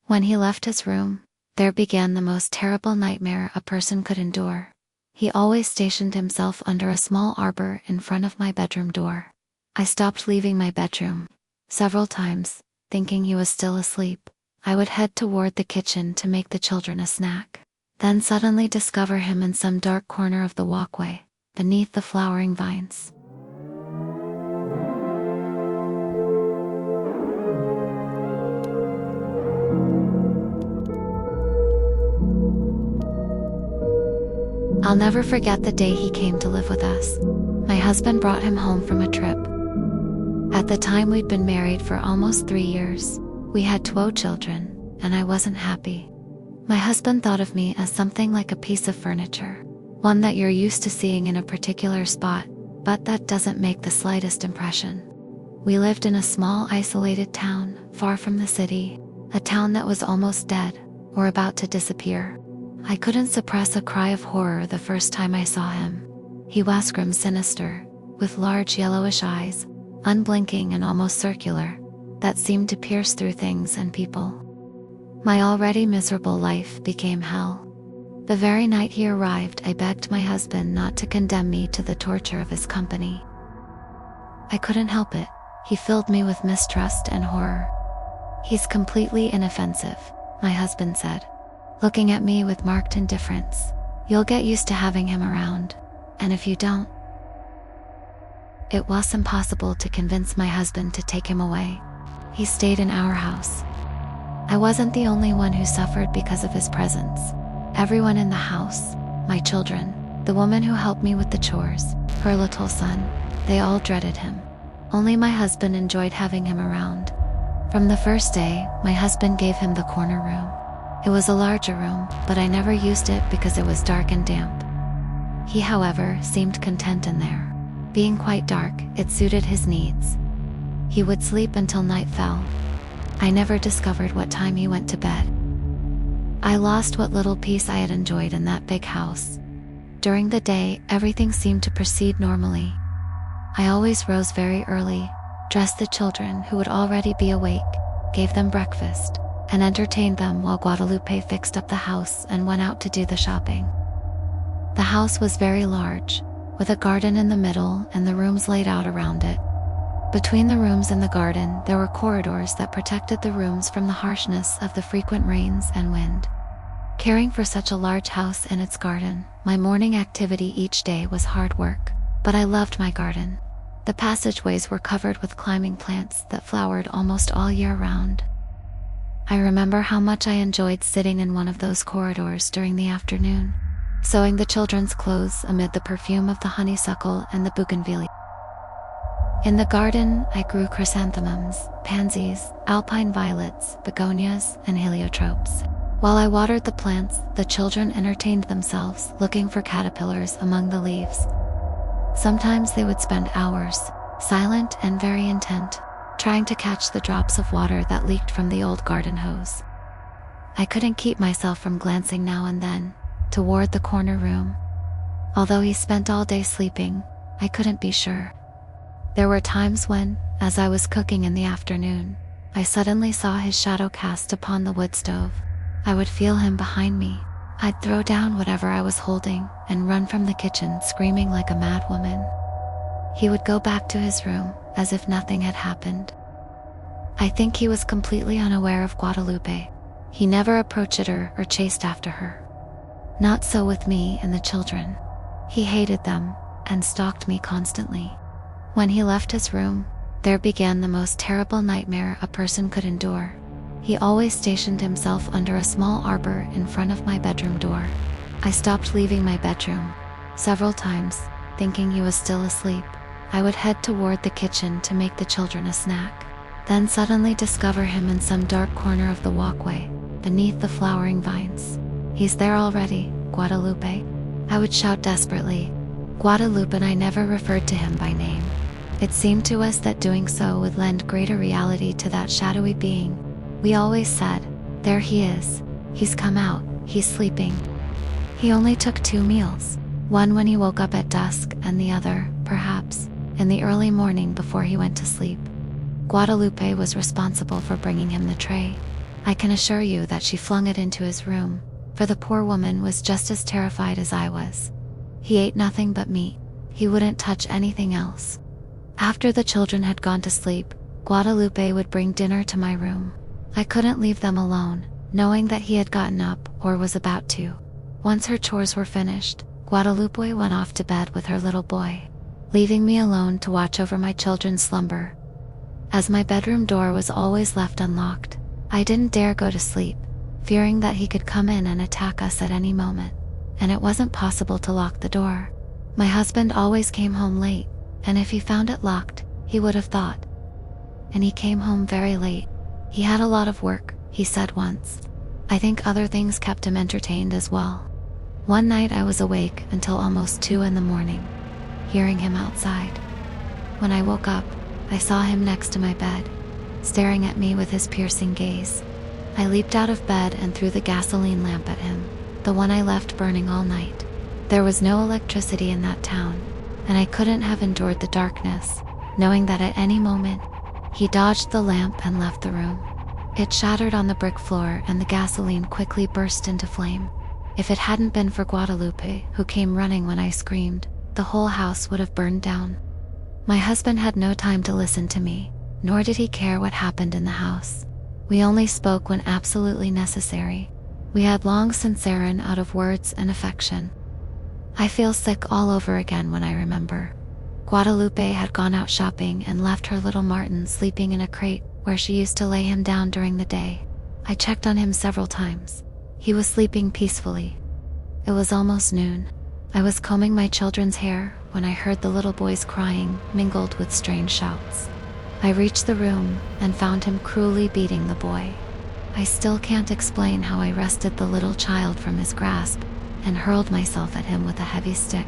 When he left his room, there began the most terrible nightmare a person could endure. He always stationed himself under a small arbor in front of my bedroom door. I stopped leaving my bedroom. Several times, thinking he was still asleep, I would head toward the kitchen to make the children a snack. Then suddenly discover him in some dark corner of the walkway, beneath the flowering vines. I'll never forget the day he came to live with us. My husband brought him home from a trip. At the time, we'd been married for almost 3 years. We had 12 children, and I wasn't happy. My husband thought of me as something like a piece of furniture, one that you're used to seeing in a particular spot, but that doesn't make the slightest impression. We lived in a small isolated town, far from the city, a town that was almost dead, or about to disappear. I couldn't suppress a cry of horror the first time I saw him. He was grim, sinister, with large yellowish eyes, unblinking and almost circular, that seemed to pierce through things and people. My already miserable life became hell. The very night he arrived, I begged my husband not to condemn me to the torture of his company. I couldn't help it. He filled me with mistrust and horror. "He's completely inoffensive," my husband said, looking at me with marked indifference. "You'll get used to having him around, and if you don't..." It was impossible to convince my husband to take him away. He stayed in our house. I wasn't the only one who suffered because of his presence. Everyone in the house, my children, the woman who helped me with the chores, her little son, they all dreaded him. Only my husband enjoyed having him around. From the first day, my husband gave him the corner room. It was a larger room, but I never used it because it was dark and damp. He, however, seemed content in there. Being quite dark, it suited his needs. He would sleep until night fell. I never discovered what time he went to bed. I lost what little peace I had enjoyed in that big house. During the day, everything seemed to proceed normally. I always rose very early, dressed the children who would already be awake, gave them breakfast, and entertained them while Guadalupe fixed up the house and went out to do the shopping. The house was very large, with a garden in the middle and the rooms laid out around it. Between the rooms and the garden, there were corridors that protected the rooms from the harshness of the frequent rains and wind. Caring for such a large house and its garden, my morning activity each day was hard work, but I loved my garden. The passageways were covered with climbing plants that flowered almost all year round. I remember how much I enjoyed sitting in one of those corridors during the afternoon, sewing the children's clothes amid the perfume of the honeysuckle and the bougainvillea. In the garden, I grew chrysanthemums, pansies, alpine violets, begonias, and heliotropes. While I watered the plants, the children entertained themselves looking for caterpillars among the leaves. Sometimes they would spend hours, silent and very intent, trying to catch the drops of water that leaked from the old garden hose. I couldn't keep myself from glancing now and then toward the corner room. Although he spent all day sleeping, I couldn't be sure. There were times when, as I was cooking in the afternoon, I suddenly saw his shadow cast upon the wood stove. I would feel him behind me. I'd throw down whatever I was holding and run from the kitchen screaming like a mad woman. He would go back to his room as if nothing had happened. I think he was completely unaware of Guadalupe. He never approached her or chased after her. Not so with me and the children. He hated them and stalked me constantly. When he left his room, there began the most terrible nightmare a person could endure. He always stationed himself under a small arbor in front of my bedroom door. I stopped leaving my bedroom. Several times, thinking he was still asleep, I would head toward the kitchen to make the children a snack. Then suddenly discover him in some dark corner of the walkway, beneath the flowering vines. "He's there already, Guadalupe," I would shout desperately. Guadalupe and I never referred to him by name. It seemed to us that doing so would lend greater reality to that shadowy being. We always said, "There he is. He's come out, he's sleeping." He only took 2 meals, one when he woke up at dusk and the other, perhaps, in the early morning before he went to sleep. Guadalupe was responsible for bringing him the tray. I can assure you that she flung it into his room, for the poor woman was just as terrified as I was. He ate nothing but meat. He wouldn't touch anything else. After the children had gone to sleep, Guadalupe would bring dinner to my room. I couldn't leave them alone, knowing that he had gotten up or was about to. Once her chores were finished, Guadalupe went off to bed with her little boy, leaving me alone to watch over my children's slumber. As my bedroom door was always left unlocked, I didn't dare go to sleep, fearing that he could come in and attack us at any moment, and it wasn't possible to lock the door. My husband always came home late, and if he found it locked, he would have thought. And he came home very late. He had a lot of work, he said once. I think other things kept him entertained as well. One night I was awake until almost 2 in the morning, hearing him outside. When I woke up, I saw him next to my bed, staring at me with his piercing gaze. I leaped out of bed and threw the gasoline lamp at him, the one I left burning all night. There was no electricity in that town, and I couldn't have endured the darkness, knowing that at any moment, he dodged the lamp and left the room. It shattered on the brick floor and the gasoline quickly burst into flame. If it hadn't been for Guadalupe, who came running when I screamed, the whole house would have burned down. My husband had no time to listen to me, nor did he care what happened in the house. We only spoke when absolutely necessary. We had long since run out of words and affection. I feel sick all over again when I remember. Guadalupe had gone out shopping and left her little Martin sleeping in a crate where she used to lay him down during the day. I checked on him several times. He was sleeping peacefully. It was almost noon. I was combing my children's hair when I heard the little boy's crying mingled with strange shouts. I reached the room and found him cruelly beating the boy. I still can't explain how I wrested the little child from his grasp and hurled myself at him with a heavy stick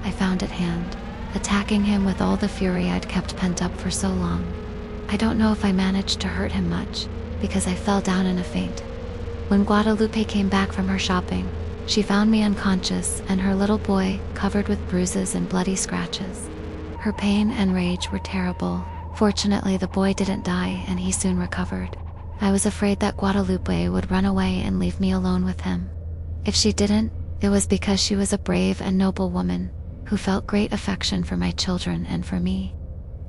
I found at hand, attacking him with all the fury I'd kept pent up for so long. I don't know if I managed to hurt him much, because I fell down in a faint. When Guadalupe came back from her shopping, she found me unconscious and her little boy covered with bruises and bloody scratches. Her pain and rage were terrible. Fortunately, the boy didn't die and he soon recovered. I was afraid that Guadalupe would run away and leave me alone with him. If she didn't, it was because she was a brave and noble woman who felt great affection for my children and for me.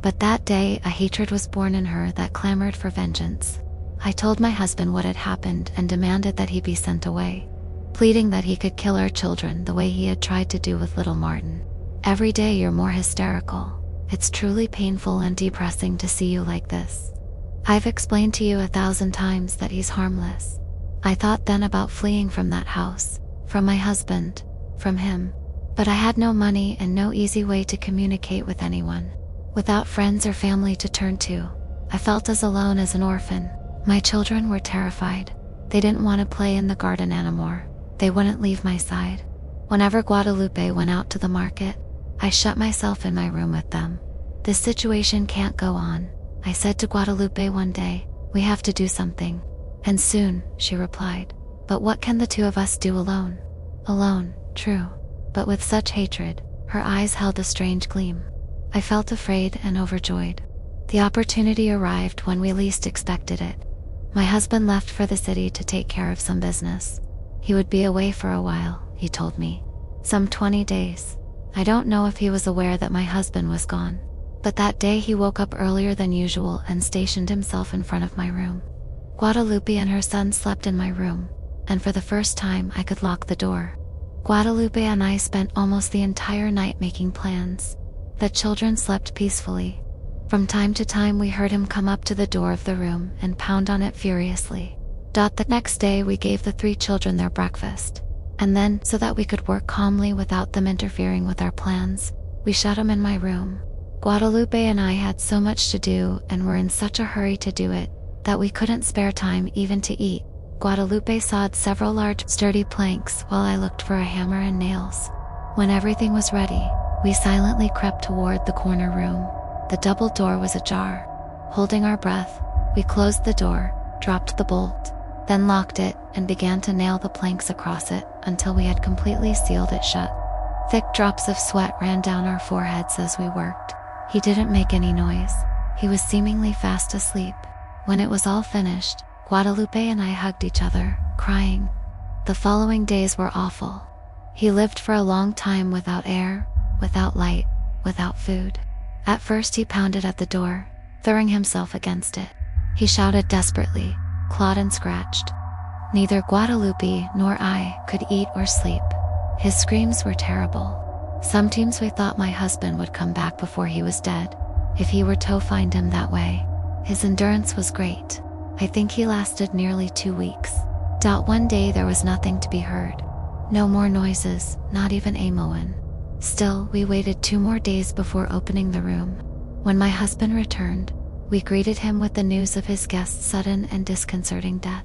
But that day, a hatred was born in her that clamored for vengeance. I told my husband what had happened and demanded that he be sent away, pleading that he could kill our children the way he had tried to do with little Martin. Every day you're more hysterical. It's truly painful and depressing to see you like this. I've explained to you 1,000 times that he's harmless. I thought then about fleeing from that house, from my husband, from him. But I had no money and no easy way to communicate with anyone. Without friends or family to turn to, I felt as alone as an orphan. My children were terrified. They didn't want to play in the garden anymore. They wouldn't leave my side. Whenever Guadalupe went out to the market, I shut myself in my room with them. This situation can't go on, I said to Guadalupe one day. We have to do something. And soon, she replied. But what can the two of us do alone? Alone, true. But with such hatred, her eyes held a strange gleam. I felt afraid and overjoyed. The opportunity arrived when we least expected it. My husband left for the city to take care of some business. He would be away for a while, he told me. Some 20 days. I don't know if he was aware that my husband was gone, but that day he woke up earlier than usual and stationed himself in front of my room. Guadalupe and her son slept in my room, and for the first time I could lock the door. Guadalupe and I spent almost the entire night making plans. The children slept peacefully. From time to time we heard him come up to the door of the room and pound on it furiously. The next day we gave the 3 children their breakfast, and then, so that we could work calmly without them interfering with our plans, we shut them in my room. Guadalupe and I had so much to do and were in such a hurry to do it, that we couldn't spare time even to eat. Guadalupe sawed several large, sturdy planks while I looked for a hammer and nails. When everything was ready, we silently crept toward the corner room. The double door was ajar. Holding our breath, we closed the door, dropped the bolt, then locked it and began to nail the planks across it until we had completely sealed it shut. Thick drops of sweat ran down our foreheads as we worked. He didn't make any noise. He was seemingly fast asleep. When it was all finished, Guadalupe and I hugged each other, crying. The following days were awful. He lived for a long time without air, without light, without food. At first he pounded at the door, throwing himself against it. He shouted desperately, clawed and scratched. Neither Guadalupe nor I could eat or sleep. His screams were terrible. Sometimes we thought my husband would come back before he was dead, if he were to find him that way. His endurance was great. I think he lasted nearly 2 weeks. One day there was nothing to be heard. No more noises, not even a moan. Still, we waited 2 more days before opening the room. When my husband returned, we greeted him with the news of his guest's sudden and disconcerting death.